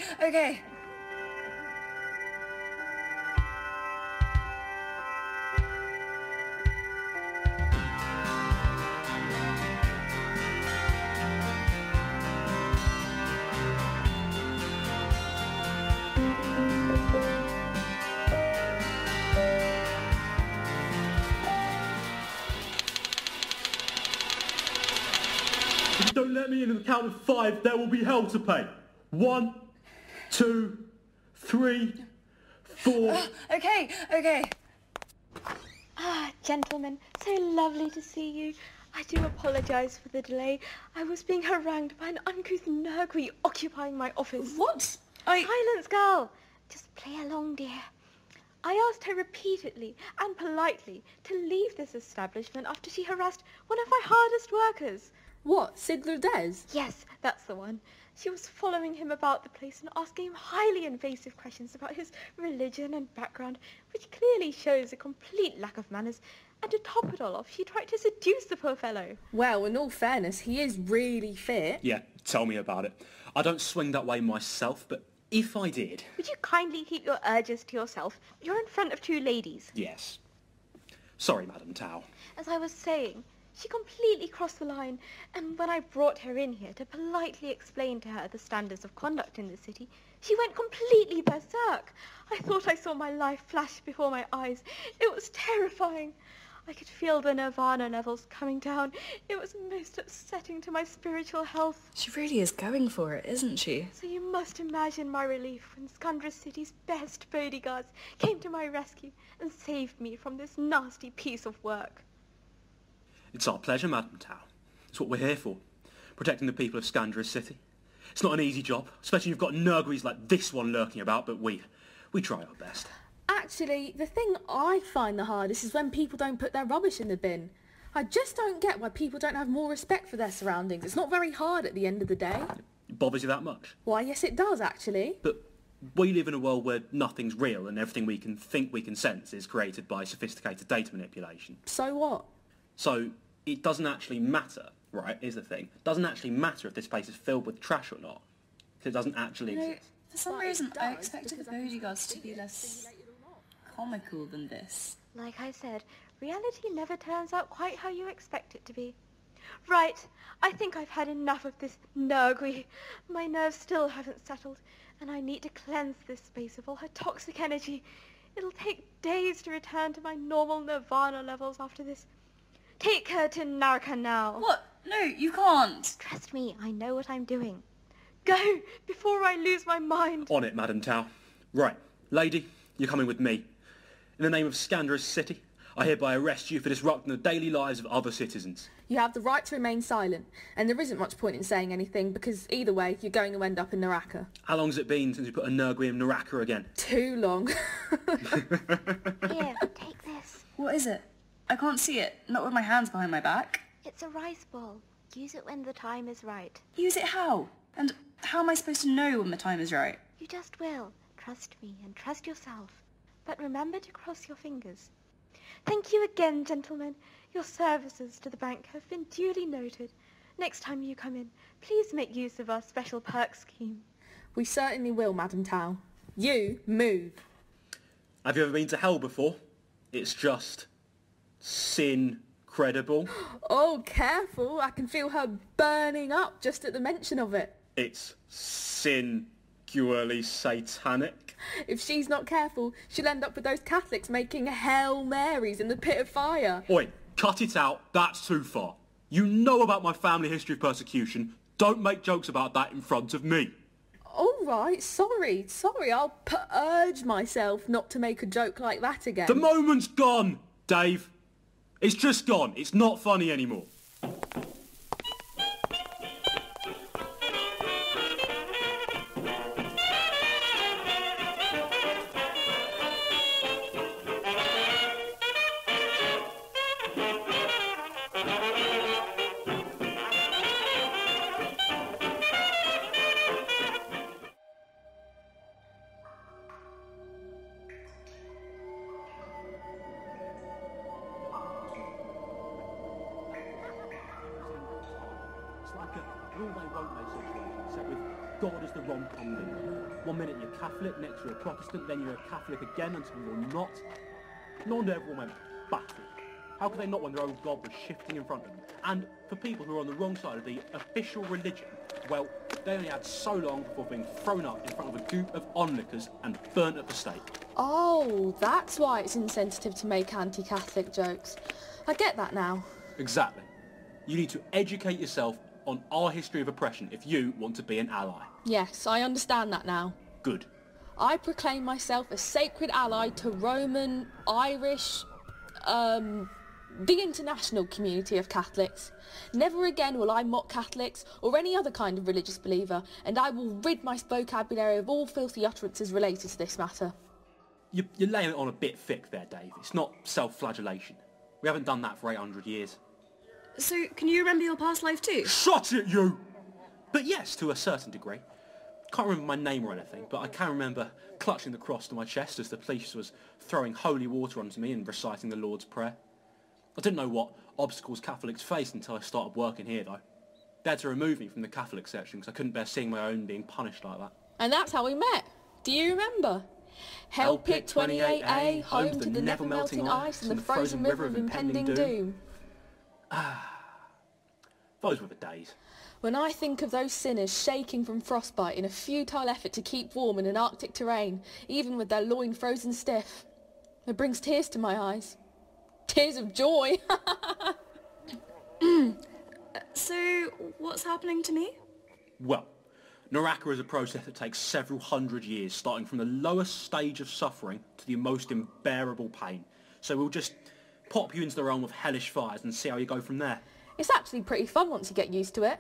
Speaker 6: If you don't let me in the count of 5, there will be hell to pay. 1, 2, 3, 4...
Speaker 1: Okay.
Speaker 5: Ah, gentlemen, so lovely to see you. I do apologise for the delay. I was being harangued by an uncouth Nurgui occupying my office.
Speaker 1: What?
Speaker 5: Silence, girl! Just play along, dear. I asked her repeatedly and politely to leave this establishment after she harassed one of my hardest workers.
Speaker 3: What, Sidler Des?
Speaker 5: Yes, that's the one. She was following him about the place and asking him highly invasive questions about his religion and background, which clearly shows a complete lack of manners. And to top it all off, she tried to seduce the poor fellow.
Speaker 3: Well, in all fairness, he is really fit.
Speaker 6: Yeah, tell me about it. I don't swing that way myself, but if I did...
Speaker 5: Would you kindly keep your urges to yourself? You're in front of 2 ladies.
Speaker 6: Yes. Sorry, Madam Tao.
Speaker 5: As I was saying, she completely crossed the line, and when I brought her in here to politely explain to her the standards of conduct in the city, she went completely berserk. I thought I saw my life flash before my eyes. It was terrifying. I could feel the nirvana levels coming down. It was most upsetting to my spiritual health.
Speaker 1: She really is going for it, isn't she?
Speaker 5: So you must imagine my relief when Skandra City's best bodyguards came to my rescue and saved me from this nasty piece of work.
Speaker 6: It's our pleasure, Madam Tao. It's what we're here for. Protecting the people of Skandra City. It's not an easy job, especially you've got Nurguis like this one lurking about, but we try our best.
Speaker 3: Actually, the thing I find the hardest is when people don't put their rubbish in the bin. I just don't get why people don't have more respect for their surroundings. It's not very hard at the end of the day.
Speaker 6: It bothers you that much?
Speaker 3: Why, yes it does, actually.
Speaker 6: But we live in a world where nothing's real and everything we can think we can sense is created by sophisticated data manipulation.
Speaker 3: So what?
Speaker 6: So it doesn't actually matter, right, is the thing. It doesn't actually matter if this place is filled with trash or not. Because it doesn't actually exist.
Speaker 1: For some reason, I expected the bodyguards to be less comical than this.
Speaker 5: Like I said, reality never turns out quite how you expect it to be. Right, I think I've had enough of this Nurgui. My nerves still haven't settled, and I need to cleanse this space of all her toxic energy. It'll take days to return to my normal nirvana levels after this. Take her to Naraka now.
Speaker 1: What? No, you can't.
Speaker 5: Trust me, I know what I'm doing. Go, before I lose my mind.
Speaker 6: On it, Madam Tao. Right, lady, you're coming with me. In the name of Skandra City, I hereby arrest you for disrupting the daily lives of other citizens.
Speaker 3: You have the right to remain silent, and there isn't much point in saying anything, because either way, you're going to end up in Naraka.
Speaker 6: How long's it been since you put a Nurgui in Naraka again?
Speaker 3: Too long.
Speaker 5: Here, take this.
Speaker 1: What is it? I can't see it. Not with my hands behind my back.
Speaker 5: It's a rice ball. Use it when the time is right.
Speaker 1: Use it how? And how am I supposed to know when the time is right?
Speaker 5: You just will. Trust me and trust yourself. But remember to cross your fingers. Thank you again, gentlemen. Your services to the bank have been duly noted. Next time you come in, please make use of our special perk scheme.
Speaker 3: We certainly will, Madam Tao. You move.
Speaker 6: Have you ever been to hell before? It's just sin-credible.
Speaker 3: Oh, careful. I can feel her burning up just at the mention of it.
Speaker 6: It's singularly satanic.
Speaker 3: If she's not careful, she'll end up with those Catholics making Hail Marys in the pit of fire.
Speaker 6: Oi, cut it out. That's too far. You know about my family history of persecution. Don't make jokes about that in front of me.
Speaker 3: All right, sorry. I'll urge myself not to make a joke like that again.
Speaker 6: The moment's gone, Dave. It's just gone. It's not funny anymore. It's like a will-they-won't-they situation, except with God as the rom-com lead. One minute you're Catholic, next you're a Protestant, then you're a Catholic again until you're not. No wonder everyone went batty. How could they not when their own God was shifting in front of them? And for people who are on the wrong side of the official religion, well, they only had so long before being thrown up in front of a group of onlookers and burnt at the stake.
Speaker 3: Oh, that's why it's insensitive to make anti-Catholic jokes. I get that now.
Speaker 6: Exactly. You need to educate yourself on our history of oppression if you want to be an ally.
Speaker 3: Yes, I understand that now.
Speaker 6: Good.
Speaker 3: I proclaim myself a sacred ally to Roman, Irish, the international community of Catholics. Never again will I mock Catholics or any other kind of religious believer, and I will rid my vocabulary of all filthy utterances related to this matter.
Speaker 6: You're laying it on a bit thick there, Dave. It's not self-flagellation. We haven't done that for 800 years.
Speaker 1: So, can you remember your past life too?
Speaker 6: Shut it, you! But yes, to a certain degree. Can't remember my name or anything, but I can remember clutching the cross to my chest as the police was throwing holy water onto me and reciting the Lord's Prayer. I didn't know what obstacles Catholics faced until I started working here, though. They had to remove me from the Catholic section because I couldn't bear seeing my own being punished like that.
Speaker 3: And that's how we met. Do you remember? Hell Pit 28A, home to the never-melting ice and the frozen river of impending doom.
Speaker 6: Those were the days.
Speaker 3: When I think of those sinners shaking from frostbite in a futile effort to keep warm in an Arctic terrain, even with their loin frozen stiff, it brings tears to my eyes. Tears of joy.
Speaker 1: So, what's happening to me?
Speaker 6: Well, Naraka is a process that takes several hundred years, starting from the lowest stage of suffering to the most unbearable pain. So we'll just pop you into the realm of hellish fires and see how you go from there.
Speaker 3: It's actually pretty fun once you get used to it.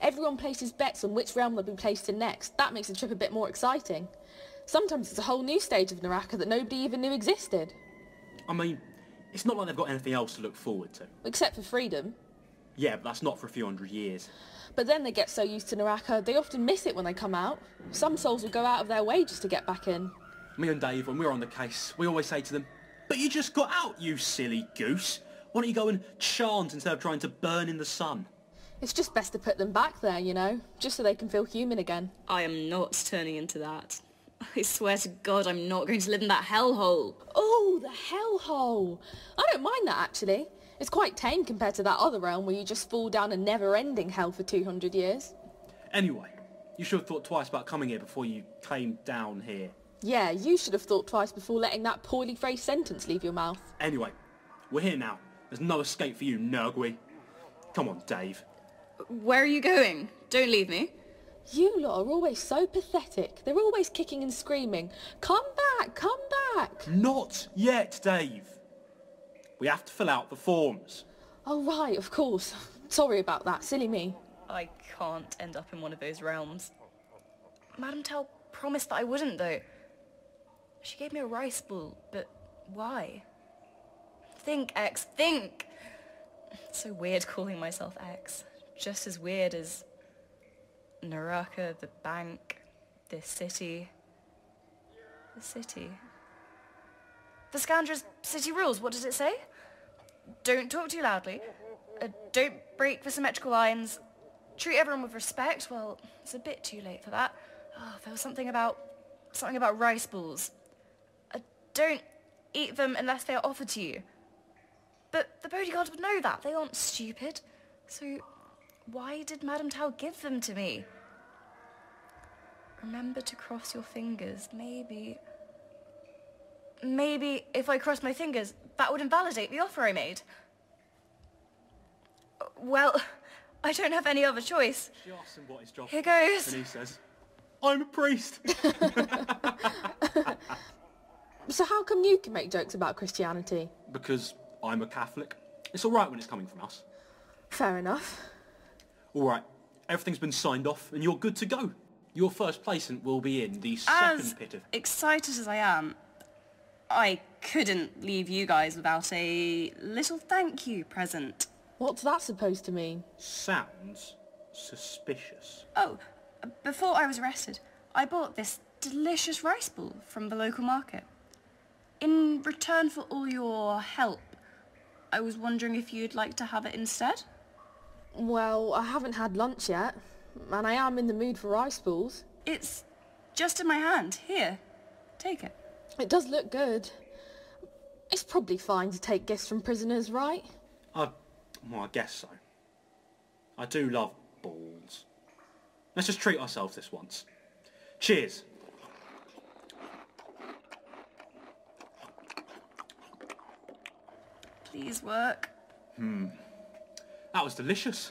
Speaker 3: Everyone places bets on which realm they'll be placed in next. That makes the trip a bit more exciting. Sometimes it's a whole new stage of Naraka that nobody even knew existed.
Speaker 6: I mean, it's not like they've got anything else to look forward to.
Speaker 3: Except for freedom.
Speaker 6: Yeah, but that's not for a few hundred years.
Speaker 3: But then they get so used to Naraka, they often miss it when they come out. Some souls will go out of their way just to get back in.
Speaker 6: Me and Dave, when we're on the case, we always say to them, "But you just got out, you silly goose. Why don't you go and chant instead of trying to burn in the sun?"
Speaker 3: It's just best to put them back there, you know, just so they can feel human again.
Speaker 1: I am not turning into that. I swear to God I'm not going to live in that hellhole.
Speaker 3: Oh, the hellhole! I don't mind that, actually. It's quite tame compared to that other realm where you just fall down a never-ending hell for 200 years.
Speaker 6: Anyway, you should have thought twice about coming here before you came down here.
Speaker 3: Yeah, you should have thought twice before letting that poorly phrased sentence leave your mouth.
Speaker 6: Anyway, we're here now. There's no escape for you, Nurgui. Come on, Dave.
Speaker 1: Where are you going? Don't leave me.
Speaker 3: You lot are always so pathetic. They're always kicking and screaming. Come back, come back!
Speaker 6: Not yet, Dave. We have to fill out the forms.
Speaker 3: Oh, right, of course. Sorry about that, silly me.
Speaker 1: I can't end up in one of those realms. Madame Tell promised that I wouldn't, though. She gave me a rice ball, but why? Think, X, think! It's so weird calling myself X. Just as weird as Naraka, the bank, this city. The city. The Scandra's city rules, what does it say? Don't talk too loudly. Don't break the symmetrical lines. Treat everyone with respect. Well, it's a bit too late for that. Oh, there was something about something about rice balls. Don't eat them unless they are offered to you. But the bodyguards would know that. They aren't stupid. So why did Madame Tao give them to me? Remember to cross your fingers. Maybe if I cross my fingers, that would invalidate the offer I made. Well, I don't have any other choice.
Speaker 6: She asks him what his job is.
Speaker 1: Here goes.
Speaker 6: And he says, I'm a priest.
Speaker 5: So how come you can make jokes about Christianity?
Speaker 6: Because I'm a Catholic. It's all right when it's coming from us.
Speaker 5: Fair enough.
Speaker 6: All right, everything's been signed off and you're good to go. Your first placement will be in the second pit of...
Speaker 1: Excited as I am, I couldn't leave you guys without a little thank you present.
Speaker 5: What's that supposed to mean?
Speaker 6: Sounds suspicious.
Speaker 1: Oh, before I was arrested, I bought this delicious rice ball from the local market. In return for all your help, I was wondering if you'd like to have it instead?
Speaker 5: Well, I haven't had lunch yet, and I am in the mood for rice balls.
Speaker 1: It's just in my hand. Here, take it.
Speaker 5: It does look good. It's probably fine to take gifts from prisoners, right?
Speaker 6: Well, I guess so. I do love balls. Let's just treat ourselves this once. Cheers.
Speaker 1: Please work.
Speaker 6: That was delicious.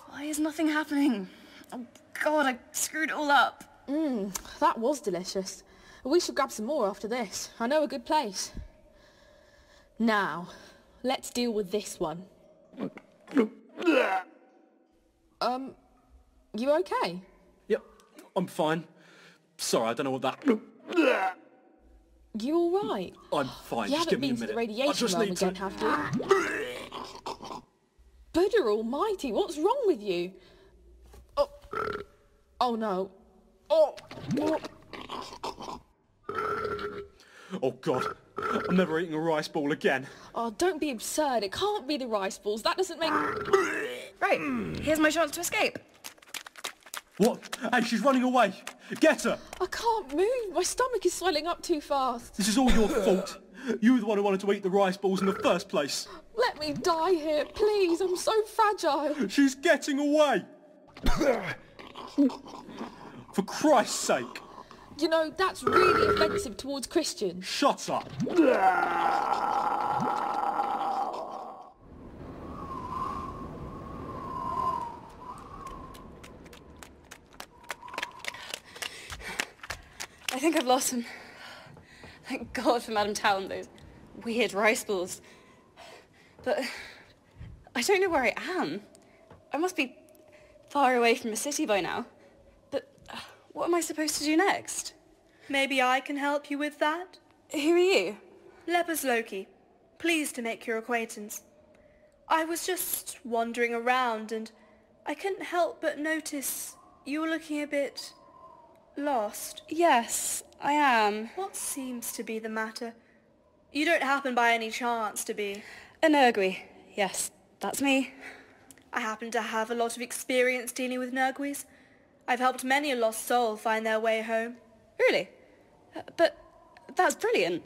Speaker 1: Why is nothing happening? Oh God, I screwed it all up.
Speaker 5: That was delicious. We should grab some more after this. I know a good place. Now, let's deal with this one. You okay?
Speaker 6: Yep, I'm fine. Sorry, I don't know what that...
Speaker 5: You alright?
Speaker 6: I'm fine,
Speaker 5: You
Speaker 6: just
Speaker 5: haven't
Speaker 6: give me a
Speaker 5: been to
Speaker 6: minute.
Speaker 5: the
Speaker 6: I
Speaker 5: radiation
Speaker 6: just
Speaker 5: realm
Speaker 6: need
Speaker 5: again,
Speaker 6: to...
Speaker 5: have you? Buddha almighty, what's wrong with you? Oh no. Oh
Speaker 6: God, I'm never eating a rice ball again.
Speaker 5: Oh, don't be absurd. It can't be the rice balls. That doesn't make...
Speaker 1: Right, here's my chance to escape.
Speaker 6: What? Hey, she's running away. Get her.
Speaker 5: I can't move. My stomach is swelling up too fast.
Speaker 6: This is all your fault. You were the one who wanted to eat the rice balls in the first place.
Speaker 5: Let me die here, please. I'm so fragile.
Speaker 6: She's getting away. For Christ's sake.
Speaker 5: You know, that's really offensive towards Christians.
Speaker 6: Shut up.
Speaker 1: I think I've lost him. Thank God for Madame Tao and those weird rice balls. But I don't know where I am. I must be far away from the city by now. But what am I supposed to do next?
Speaker 7: Maybe I can help you with that?
Speaker 1: Who are you?
Speaker 7: Lepus Loki. Pleased to make your acquaintance. I was just wandering around and I couldn't help but notice you were looking a bit lost.
Speaker 1: Yes, I am.
Speaker 7: What seems to be the matter? You don't happen by any chance to be...
Speaker 1: An Urgui. Yes, that's me.
Speaker 7: I happen to have a lot of experience dealing with Nurguis. I've helped many a lost soul find their way home.
Speaker 1: Really? But that's brilliant.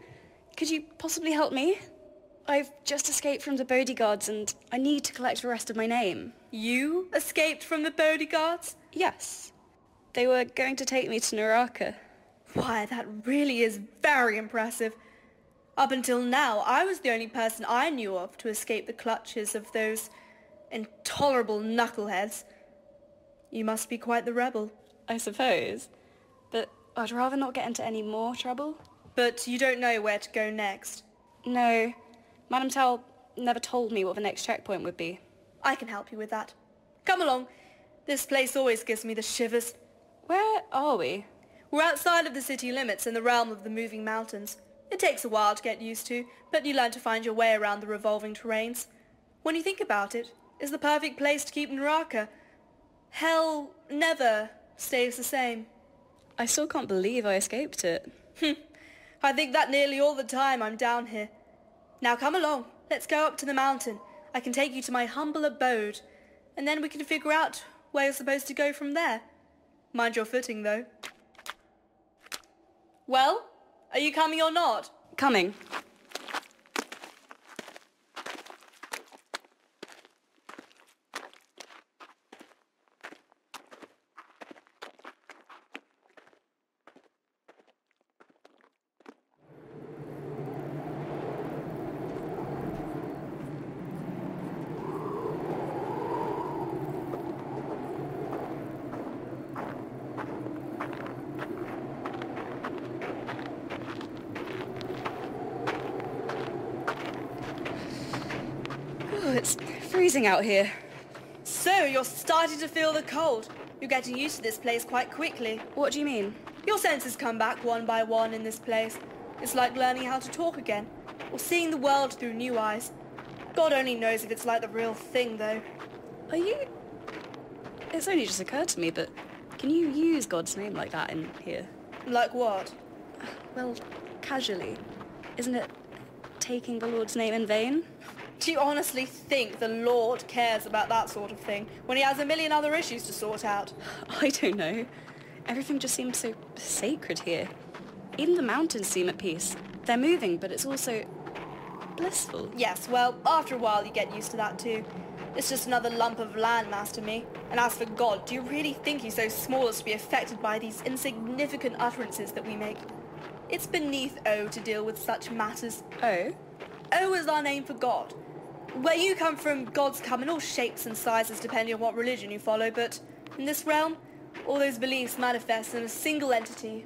Speaker 1: Could you possibly help me? I've just escaped from the bodyguards and I need to collect the rest of my name.
Speaker 7: You escaped from the bodyguards?
Speaker 1: Yes. They were going to take me to Naraka.
Speaker 7: Why, that really is very impressive. Up until now, I was the only person I knew of to escape the clutches of those intolerable knuckleheads. You must be quite the rebel.
Speaker 1: I suppose. But I'd rather not get into any more trouble.
Speaker 7: But you don't know where to go next?
Speaker 1: No. Madame Tao never told me what the next checkpoint would be.
Speaker 7: I can help you with that. Come along. This place always gives me the shivers.
Speaker 1: Where are we?
Speaker 7: We're outside of the city limits in the realm of the moving mountains. It takes a while to get used to, but you learn to find your way around the revolving terrains. When you think about it, it's the perfect place to keep Naraka. Hell never stays the same.
Speaker 1: I still can't believe I escaped it.
Speaker 7: I think that nearly all the time I'm down here. Now come along, let's go up to the mountain. I can take you to my humble abode, and then we can figure out where you're supposed to go from there. Mind your footing, though. Well, are you coming or not?
Speaker 1: Coming. Oh, it's freezing out here.
Speaker 7: So, you're starting to feel the cold. You're getting used to this place quite quickly.
Speaker 1: What do you mean?
Speaker 7: Your senses come back one by one in this place. It's like learning how to talk again, or seeing the world through new eyes. God only knows if it's like the real thing, though.
Speaker 1: Are you... It's only just occurred to me, but can you use God's name like that in here?
Speaker 7: Like what?
Speaker 1: Well, casually. Isn't it taking the Lord's name in vain?
Speaker 7: Do you honestly think the Lord cares about that sort of thing when he has a million other issues to sort out?
Speaker 1: I don't know. Everything just seems so sacred here. Even the mountains seem at peace. They're moving, but it's also blissful.
Speaker 7: Yes, well, after a while you get used to that too. It's just another lump of landmass to me. And as for God, do you really think he's so small as to be affected by these insignificant utterances that we make? It's beneath O to deal with such matters.
Speaker 1: Oh?
Speaker 7: O is our name for God. Where you come from, gods come in all shapes and sizes depending on what religion you follow, but in this realm, all those beliefs manifest in a single entity.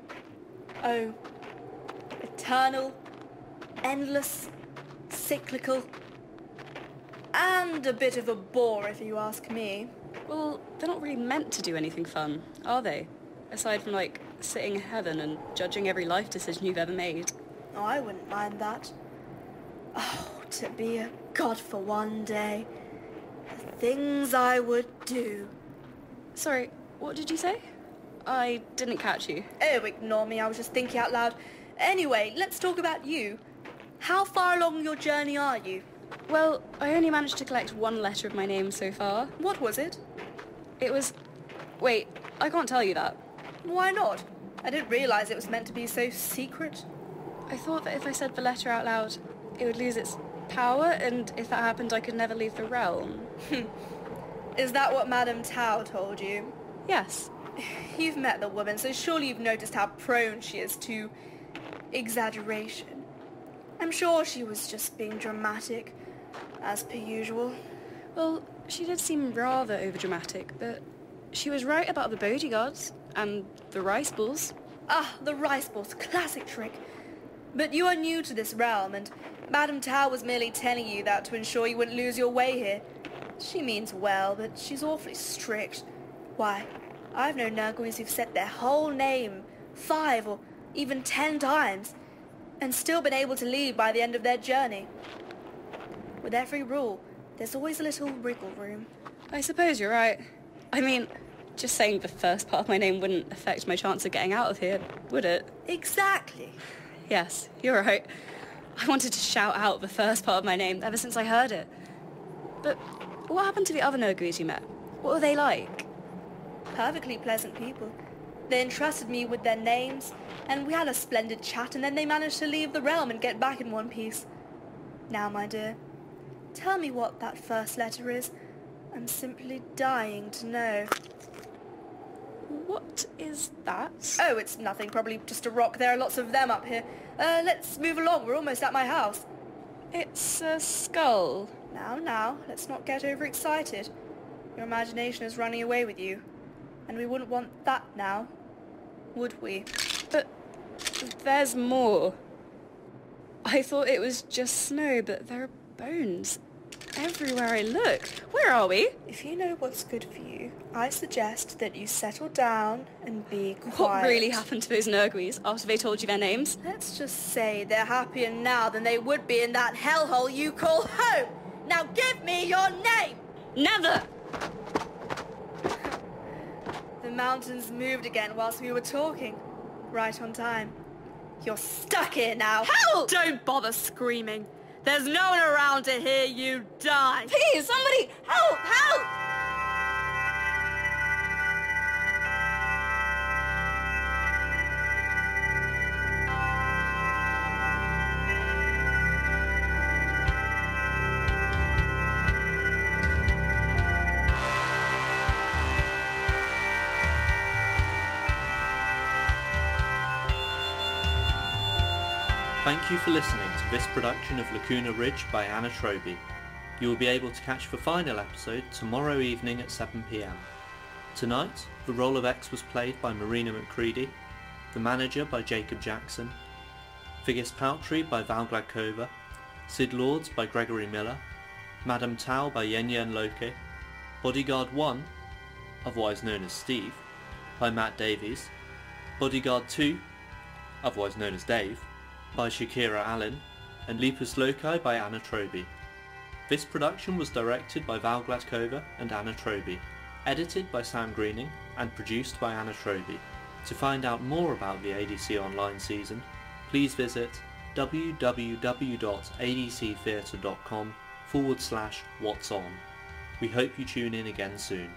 Speaker 7: O. Eternal, endless, cyclical, and a bit of a bore if you ask me.
Speaker 1: Well, they're not really meant to do anything fun, are they? Aside from, like, sitting in heaven and judging every life decision you've ever made.
Speaker 7: Oh, I wouldn't mind that. Oh, to be a god for one day. The things I would do.
Speaker 1: Sorry, what did you say? I didn't catch you.
Speaker 7: Oh, ignore me, I was just thinking out loud. Anyway, let's talk about you. How far along your journey are you?
Speaker 1: Well, I only managed to collect one letter of my name so far.
Speaker 7: What was it?
Speaker 1: It was... Wait, I can't tell you that.
Speaker 7: Why not? I didn't realise it was meant to be so secret.
Speaker 1: I thought that if I said the letter out loud, it would lose its power, and if that happened, I could never leave the realm.
Speaker 7: Is that what Madame Tao told you?
Speaker 1: Yes.
Speaker 7: You've met the woman, so surely you've noticed how prone she is to exaggeration. I'm sure she was just being dramatic, as per usual.
Speaker 1: Well, she did seem rather overdramatic, but she was right about the bodyguards and the rice balls.
Speaker 7: Ah, the rice balls, classic trick. But you are new to this realm, and Madame Tao was merely telling you that to ensure you wouldn't lose your way here. She means well, but she's awfully strict. Why, I've known Nurgleys who've said their whole name 5 or even 10 times, and still been able to leave by the end of their journey. With every rule, there's always a little wriggle room.
Speaker 1: I suppose you're right. I mean, just saying the first part of my name wouldn't affect my chance of getting out of here, would it?
Speaker 7: Exactly.
Speaker 1: Yes, you're right. I wanted to shout out the first part of my name ever since I heard it. But what happened to the other Nurgleys you met? What were they like?
Speaker 7: Perfectly pleasant people. They entrusted me with their names, and we had a splendid chat, and then they managed to leave the realm and get back in one piece. Now, my dear, tell me what that first letter is. I'm simply dying to know.
Speaker 1: What is that?
Speaker 7: Oh, it's nothing, probably just a rock. There are lots of them up here. Let's move along, we're almost at my house.
Speaker 1: It's a skull.
Speaker 7: Now, let's not get overexcited. Your imagination is running away with you. And we wouldn't want that now, would we?
Speaker 1: But there's more. I thought it was just snow, but there are bones everywhere I look. Where are we?
Speaker 7: If you know what's good for you, I suggest that you settle down and be quiet.
Speaker 1: What really happened to those Nurgleys after they told you their names?
Speaker 7: Let's just say they're happier now than they would be in that hellhole you call home. Now give me your name!
Speaker 1: Never!
Speaker 7: The mountains moved again whilst we were talking. Right on time. You're stuck here now.
Speaker 1: Help!
Speaker 7: Don't bother screaming. There's no one around to hear you die.
Speaker 1: Please, somebody, help! Help!
Speaker 8: Thank you for listening to this production of Lacuna Ridge by Anna Troby. You will be able to catch the final episode tomorrow evening at 7 p.m. Tonight, the role of X was played by Marina McCready, the manager by Jacob Jackson, Figgis Paltry by Val Gladkova, Sid Lords by Gregory Miller, Madame Tao by Yen Loke, Bodyguard 1, otherwise known as Steve, by Matt Davies, Bodyguard 2, otherwise known as Dave, by Shakira Allen, and Lepus Loci by Anna Troby. This production was directed by Val Gladkova and Anna Troby, edited by Sam Greening, and produced by Anna Troby. To find out more about the ADC Online season, please visit www.adctheatre.com/what's on. We hope you tune in again soon.